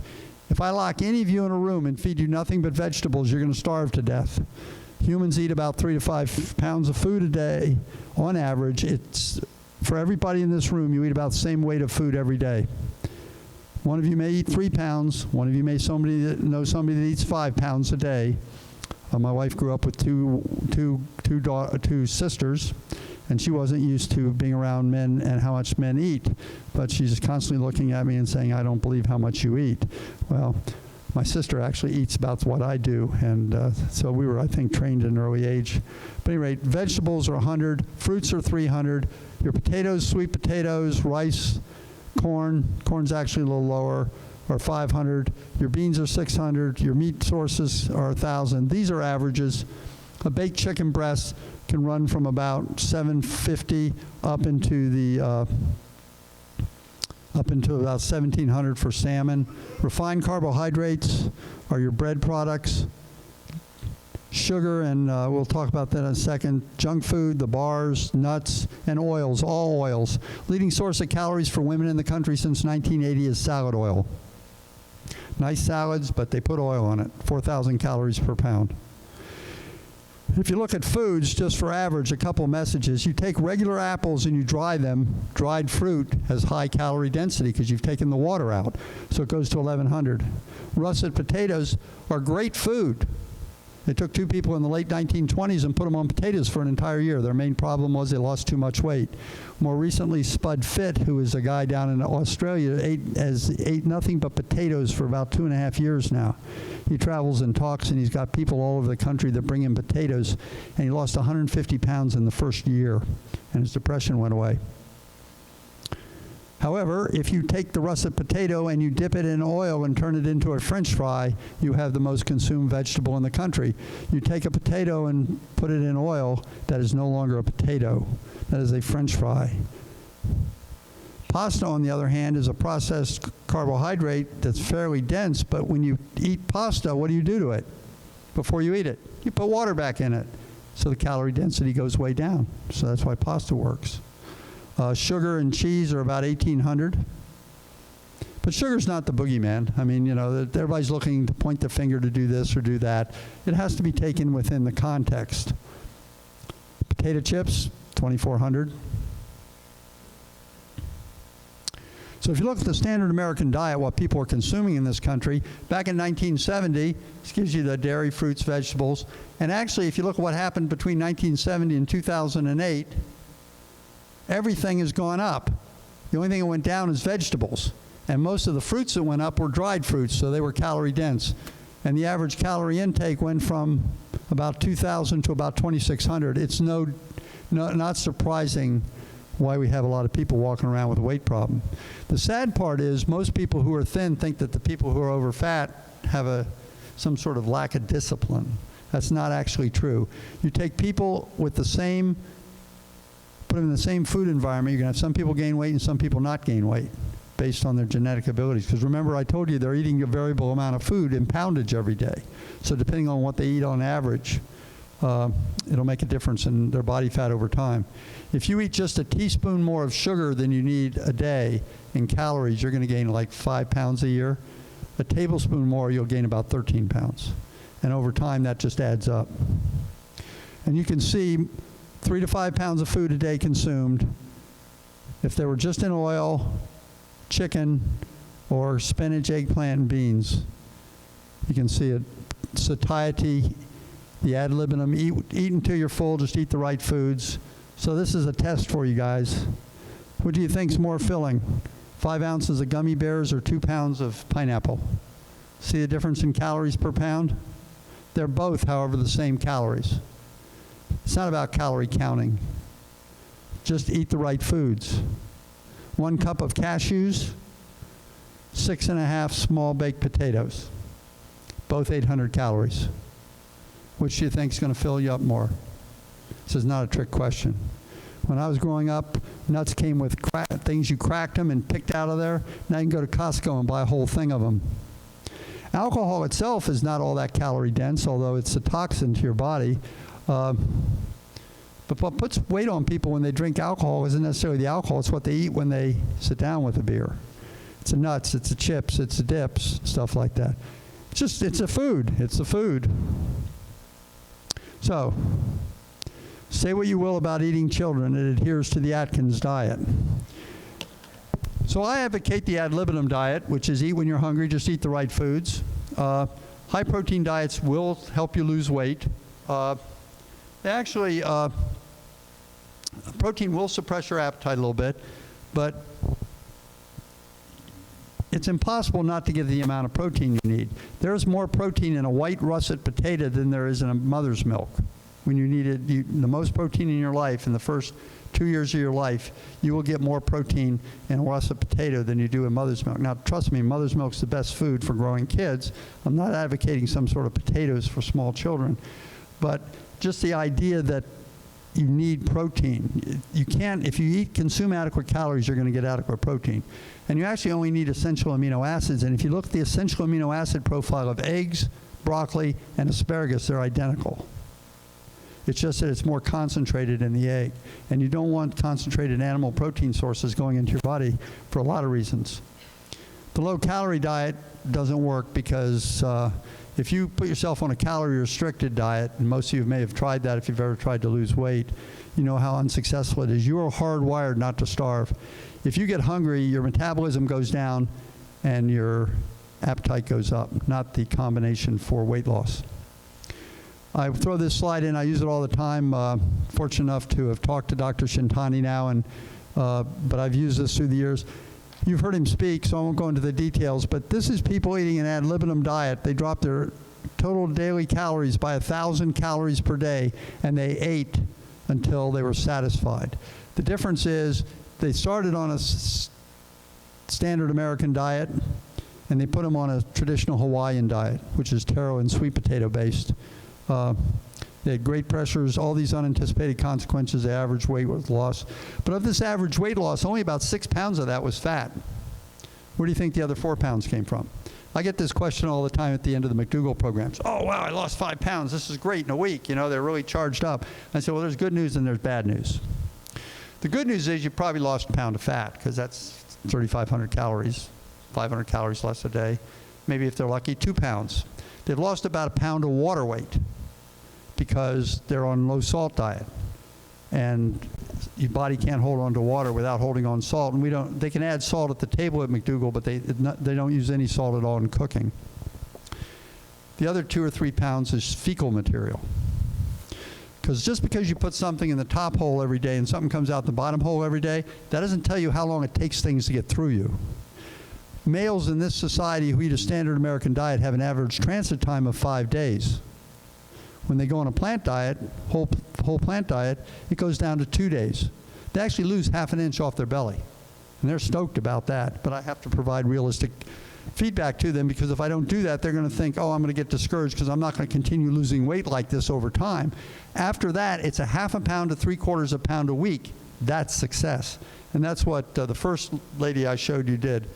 If I lock any of you in a room and feed you nothing but vegetables, you're going to starve to death. Humans eat about 3 to 5 pounds of food a day on average. It's, for everybody in this room, you eat about the same weight of food every day. One of you may eat 3 pounds. One of you may know somebody that eats 5 pounds a day. My wife grew up with two sisters, and she wasn't used to being around men and how much men eat. But she's constantly looking at me and saying, I don't believe how much you eat. Well, my sister actually eats about what I do, and so we were, I think, trained at an early age. But anyway, vegetables are 100, fruits are 300, your potatoes, sweet potatoes, rice, corn's actually a little lower, or 500, your beans are 600, your meat sources are 1,000. These are averages. A baked chicken breast can run from about 750 up into about 1,700 for salmon. Refined carbohydrates are your bread products. Sugar, and we'll talk about that in a second. Junk food, the bars, nuts, and oils, all oils. Leading source of calories for women in the country since 1980 is salad oil. Nice salads, but they put oil on it, 4,000 calories per pound. If you look at foods, just for average, a couple messages. You take regular apples and you dry them. Dried fruit has high calorie density because you've taken the water out, so it goes to 1,100. Russet potatoes are great food. They took 2 people in the late 1920s and put them on potatoes for an entire year. Their main problem was they lost too much weight. More recently, Spud Fitt, who is a guy down in Australia, ate nothing but potatoes for about 2.5 years now. He travels and talks, and he's got people all over the country that bring him potatoes, and he lost 150 pounds in the first year, and his depression went away. However, if you take the russet potato and you dip it in oil and turn it into a French fry, you have the most consumed vegetable in the country. You take a potato and put it in oil, that is no longer a potato. That is a French fry. Pasta, on the other hand, is a processed carbohydrate that's fairly dense, but when you eat pasta, what do you do to it before you eat it? You put water back in it, so the calorie density goes way down. So that's why pasta works. Sugar and cheese are about 1,800. But sugar's not the boogeyman. I mean, you know, everybody's looking to point the finger to do this or do that. It has to be taken within the context. Potato chips, 2,400. So if you look at the standard American diet, what people are consuming in this country, back in 1970, this gives you the dairy, fruits, vegetables. And actually, if you look at what happened between 1970 and 2008, everything has gone up. The only thing that went down is vegetables. And most of the fruits that went up were dried fruits, so they were calorie dense. And the average calorie intake went from about 2,000 to about 2,600. It's not surprising why we have a lot of people walking around with a weight problem. The sad part is most people who are thin think that the people who are over fat have some sort of lack of discipline. That's not actually true. You take people with the same, put them in the same food environment, you're going to have some people gain weight and some people not gain weight. based on their genetic abilities. Because remember, I told you they're eating a variable amount of food in poundage every day. So depending on what they eat on average, it'll make a difference in their body fat over time. If you eat just a teaspoon more of sugar than you need a day in calories, you're going to gain like 5 pounds a year. A tablespoon more, you'll gain about 13 pounds. And over time, that just adds up. And you can see 3 to 5 pounds of food a day consumed. If they were just in oil, chicken, or spinach, eggplant, and beans, you can see it. Satiety, the ad libitum, eat until you're full, just eat the right foods. So this is a test for you guys. What do you think's more filling? 5 ounces of gummy bears or 2 pounds of pineapple? See the difference in calories per pound? They're both, however, the same calories. It's not about calorie counting. Just eat the right foods. 1 cup of cashews, 6.5 small baked potatoes, both 800 calories. Which do you think is going to fill you up more? This is not a trick question. When I was growing up, nuts came with things you cracked them and picked out of there. Now you can go to Costco and buy a whole thing of them. Alcohol itself is not all that calorie dense, although it's a toxin to your body. But what puts weight on people when they drink alcohol isn't necessarily the alcohol, it's what they eat when they sit down with a beer. It's the nuts, it's the chips, it's the dips, stuff like that. It's a food. It's a food. So, say what you will about eating children, it adheres to the Atkins diet. So I advocate the ad libitum diet, which is eat when you're hungry, just eat the right foods. High protein diets will help you lose weight. Protein will suppress your appetite a little bit, but it's impossible not to get the amount of protein you need. There's more protein in a white russet potato than there is in a mother's milk. When you need the most protein in your life, in the first 2 years of your life, you will get more protein in a russet potato than you do in mother's milk. Now, trust me, mother's milk's the best food for growing kids. I'm not advocating some sort of potatoes for small children, but just the idea that you need protein. You can't, if you consume adequate calories, you're going to get adequate protein. And you actually only need essential amino acids. And if you look at the essential amino acid profile of eggs, broccoli, and asparagus, they're identical. It's just that it's more concentrated in the egg. And you don't want concentrated animal protein sources going into your body for a lot of reasons. The low-calorie diet doesn't work because if you put yourself on a calorie-restricted diet, and most of you may have tried that if you've ever tried to lose weight, you know how unsuccessful it is. You are hardwired not to starve. If you get hungry, your metabolism goes down and your appetite goes up, not the combination for weight loss. I throw this slide in. I use it all the time. Fortunate enough to have talked to Dr. Shintani now, but I've used this through the years. You've heard him speak, so I won't go into the details, but this is people eating an ad libitum diet. They drop their total daily calories by 1,000 calories per day, and they ate until they were satisfied. The difference is they started on a standard American diet, and they put them on a traditional Hawaiian diet, which is taro and sweet potato based. They had great pressures, all these unanticipated consequences. The average weight was lost. But of this average weight loss, only about 6 pounds of that was fat. Where do you think the other 4 pounds came from? I get this question all the time at the end of the McDougall programs. Oh, wow, I lost 5 pounds. This is great in a week. You know, they're really charged up. I say, well, there's good news and there's bad news. The good news is you probably lost a pound of fat because that's 3,500 calories, 500 calories less a day. Maybe if they're lucky, 2 pounds. They've lost about a pound of water weight because they're on low salt diet. And your body can't hold on to water without holding on salt. And they can add salt at the table at McDougall, but they don't use any salt at all in cooking. The other 2 or 3 pounds is fecal material. Because just because you put something in the top hole every day and something comes out the bottom hole every day, that doesn't tell you how long it takes things to get through you. Males in this society who eat a standard American diet have an average transit time of 5 days. When they go on a plant diet, whole plant diet, it goes down to 2 days. They actually lose ½ an inch off their belly. And they're stoked about that, but I have to provide realistic feedback to them because if I don't do that, they're going to think, oh, I'm going to get discouraged because I'm not going to continue losing weight like this over time. After that, it's a ½ a pound to 3/4 a pound a week. That's success. And that's what the first lady I showed you did.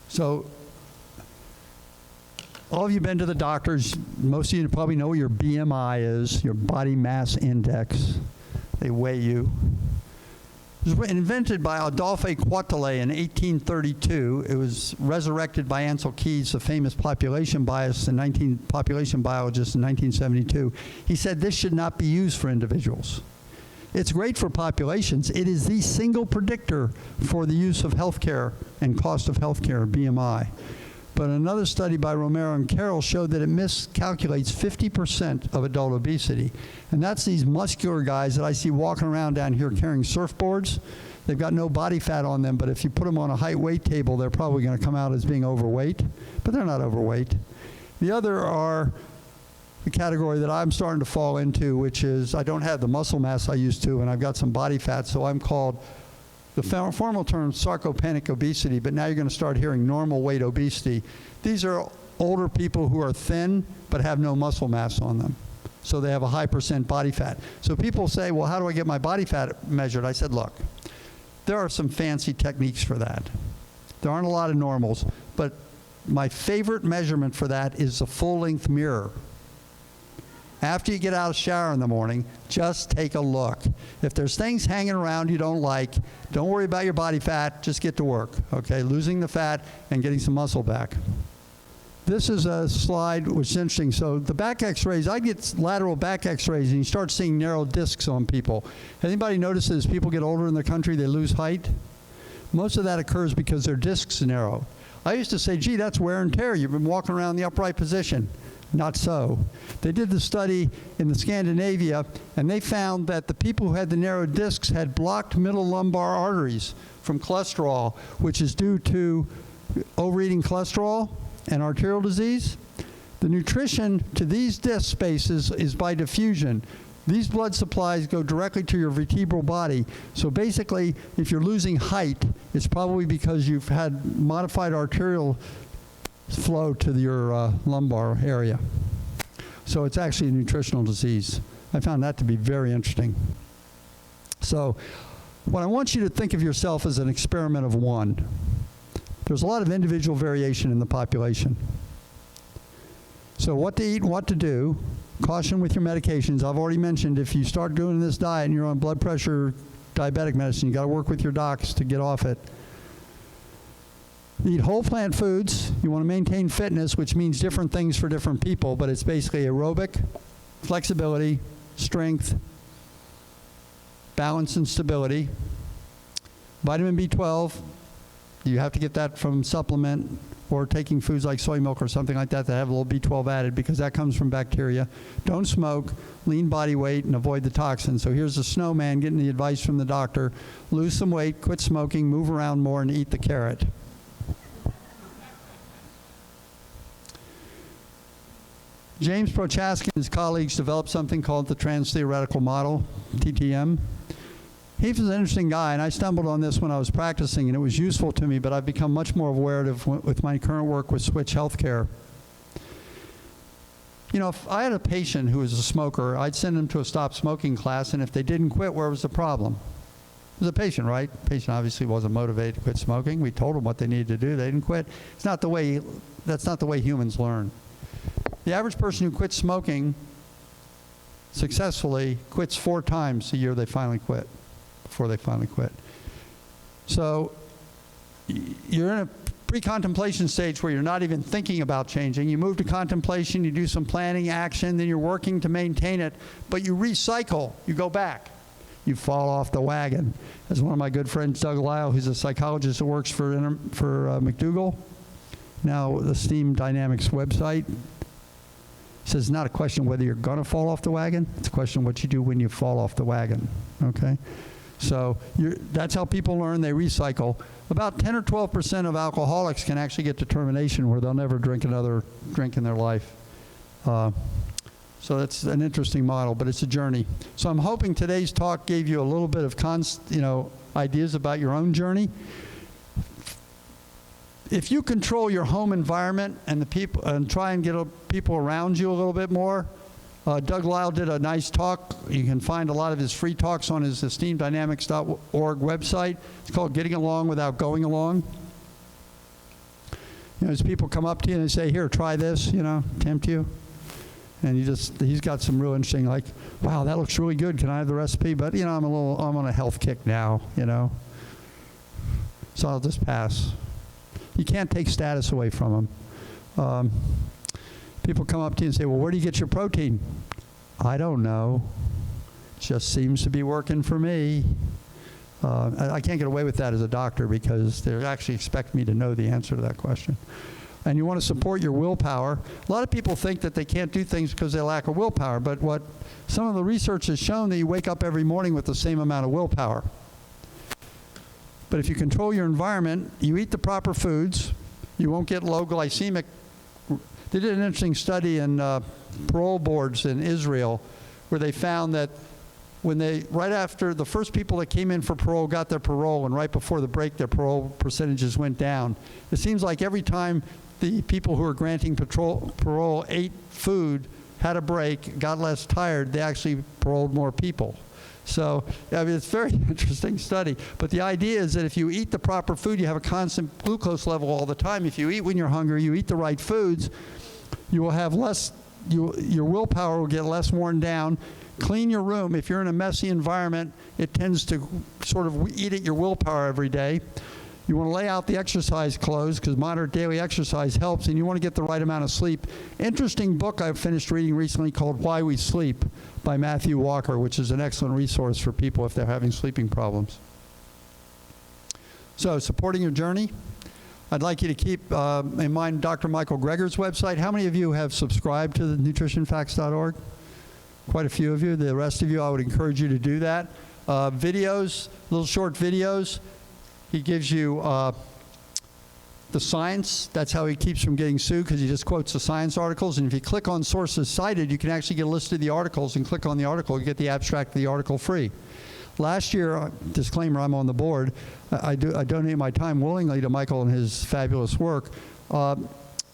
So all of you been to the doctors. Most of you probably know what your BMI is, your body mass index. They weigh you. It was invented by Adolphe Quetelet in 1832. It was resurrected by Ansel Keys, the famous population biologist in 1972. He said this should not be used for individuals. It's great for populations. It is the single predictor for the use of healthcare and cost of healthcare, BMI. But another study by Romero and Carroll showed that it miscalculates 50% of adult obesity. And that's these muscular guys that I see walking around down here carrying surfboards. They've got no body fat on them, but if you put them on a height-weight table, they're probably going to come out as being overweight. But they're not overweight. The other are the category that I'm starting to fall into, which is I don't have the muscle mass I used to, and I've got some body fat, so I'm called, the formal term, sarcopenic obesity, but now you're going to start hearing normal weight obesity. These are older people who are thin but have no muscle mass on them. So they have a high % body fat. So people say, well, how do I get my body fat measured? I said, look, there are some fancy techniques for that. There aren't a lot of normals, but my favorite measurement for that is the full-length mirror. After you get out of the shower in the morning, just take a look. If there's things hanging around you don't like, don't worry about your body fat, just get to work, okay? Losing the fat and getting some muscle back. This is a slide which is interesting. So the back x-rays, I get lateral back x-rays and you start seeing narrow discs on people. Anybody notice that as people get older in the country, they lose height? Most of that occurs because their discs are narrow. I used to say, gee, that's wear and tear. You've been walking around in the upright position. Not so. They did the study in the Scandinavia, and they found that the people who had the narrow discs had blocked middle lumbar arteries from cholesterol, which is due to overeating cholesterol and arterial disease. The nutrition to these disc spaces is by diffusion. These blood supplies go directly to your vertebral body. So basically, if you're losing height, it's probably because you've had modified arterial flow to your lumbar area. So it's actually a nutritional disease. I found that to be very interesting. So what I want you to think of yourself as an experiment of one. There's a lot of individual variation in the population. So what to eat and what to do, caution with your medications. I've already mentioned if you start doing this diet and you're on blood pressure, diabetic medicine, you got to work with your docs to get off it. Eat whole plant foods. You want to maintain fitness, which means different things for different people, but it's basically aerobic, flexibility, strength, balance and stability. Vitamin B12, you have to get that from supplement or taking foods like soy milk or something like that that have a little B12 added because that comes from bacteria. Don't smoke, lean body weight, and avoid the toxins. So here's the snowman getting the advice from the doctor. Lose some weight, quit smoking, move around more, and eat the carrot. James Prochaska and his colleagues developed something called the Trans-Theoretical Model, TTM. He was an interesting guy, and I stumbled on this when I was practicing, and it was useful to me, but I've become much more aware of it with my current work with Switch Healthcare. You know, if I had a patient who was a smoker, I'd send them to a stop smoking class, and if they didn't quit, where was the problem? It was a patient, right? The patient obviously wasn't motivated to quit smoking. We told them what they needed to do. They didn't quit. That's not the way humans learn. The average person who quits smoking successfully quits 4 times the year they finally quit, before they finally quit. So you're in a pre-contemplation stage where you're not even thinking about changing. You move to contemplation, you do some planning, action, then you're working to maintain it, but you recycle, you go back. You fall off the wagon. As one of my good friends, Doug Lyle, who's a psychologist that works for McDougall, now the Steam Dynamics website, says it's not a question whether you're going to fall off the wagon, it's a question of what you do when you fall off the wagon, okay? So that's how people learn, they recycle. About 10 or 12% of alcoholics can actually get to termination where they'll never drink another drink in their life. So that's an interesting model, but it's a journey. So I'm hoping today's talk gave you a little bit of ideas about your own journey. If you control your home environment and the people and try and get people around you a little bit more, Doug Lyle did a nice talk. You can find a lot of his free talks on his esteemeddynamics.org website. It's called Getting Along Without Going Along. You know, as people come up to you and they say, here, try this, you know, tempt you. And he's got some real interesting, like, wow, that looks really good. Can I have the recipe? But, you know, I'm on a health kick now, you know. So I'll just pass. You can't take status away from them. People come up to you and say, well, where do you get your protein? I don't know. It just seems to be working for me. I can't get away with that as a doctor because they actually expect me to know the answer to that question. And you want to support your willpower. A lot of people think that they can't do things because they lack of willpower, but what some of the research has shown that you wake up every morning with the same amount of willpower. But if you control your environment, you eat the proper foods, you won't get low glycemic. They did an interesting study in parole boards in Israel where they found that right after the first people that came in for parole got their parole, and right before the break their parole percentages went down. It seems like every time the people who are granting parole ate food, had a break, got less tired, they actually paroled more people. So, I mean, it's a very interesting study. But the idea is that if you eat the proper food, you have a constant glucose level all the time. If you eat when you're hungry, you eat the right foods, you will have less, your willpower will get less worn down. Clean your room. If you're in a messy environment, it tends to sort of eat at your willpower every day. You want to lay out the exercise clothes because moderate daily exercise helps, and you want to get the right amount of sleep. Interesting book I've finished reading recently called Why We Sleep by Matthew Walker, which is an excellent resource for people if they're having sleeping problems. So, supporting your journey. I'd like you to keep in mind Dr. Michael Greger's website. How many of you have subscribed to the nutritionfacts.org? Quite a few of you. The rest of you, I would encourage you to do that. Videos, little short videos. He gives you the science. That's how he keeps from getting sued, because he just quotes the science articles. And if you click on sources cited, you can actually get a list of the articles and click on the article and get the abstract of the article free. Last year, disclaimer, I'm on the board. I donate my time willingly to Michael and his fabulous work.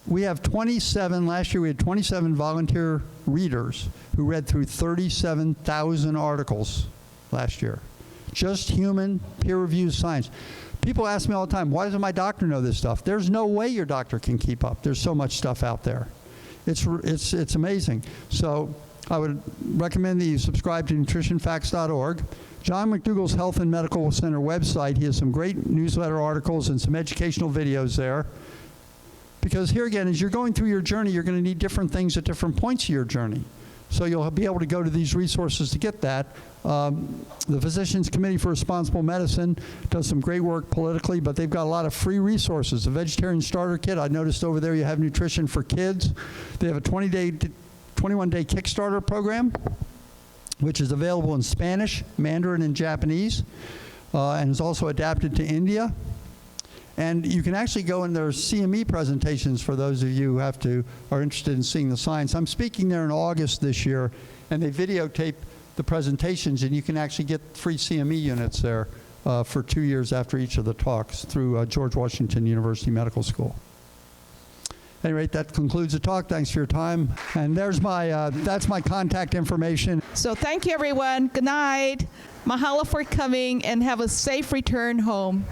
We have 27, last year we had 27 volunteer readers who read through 37,000 articles last year. Just human peer-reviewed science. People ask me all the time, why doesn't my doctor know this stuff? There's no way your doctor can keep up. There's so much stuff out there. It's amazing. So I would recommend that you subscribe to nutritionfacts.org. John McDougall's Health and Medical Center website, he has some great newsletter articles and some educational videos there. Because here again, as you're going through your journey, you're going to need different things at different points of your journey. So you'll be able to go to these resources to get that. The Physicians Committee for Responsible Medicine does some great work politically, but they've got a lot of free resources. The Vegetarian Starter Kit, I noticed over there you have nutrition for kids. They have a 21-day Kickstarter program, which is available in Spanish, Mandarin, and Japanese, and is also adapted to India. And you can actually go in their CME presentations for those of you who are interested in seeing the science. I'm speaking there in August this year, and they videotape the presentations, and you can actually get free CME units there for 2 years after each of the talks through George Washington University Medical School. At any rate, that concludes the talk. Thanks for your time. And there's that's my contact information. So thank you, everyone. Good night. Mahalo for coming, and have a safe return home.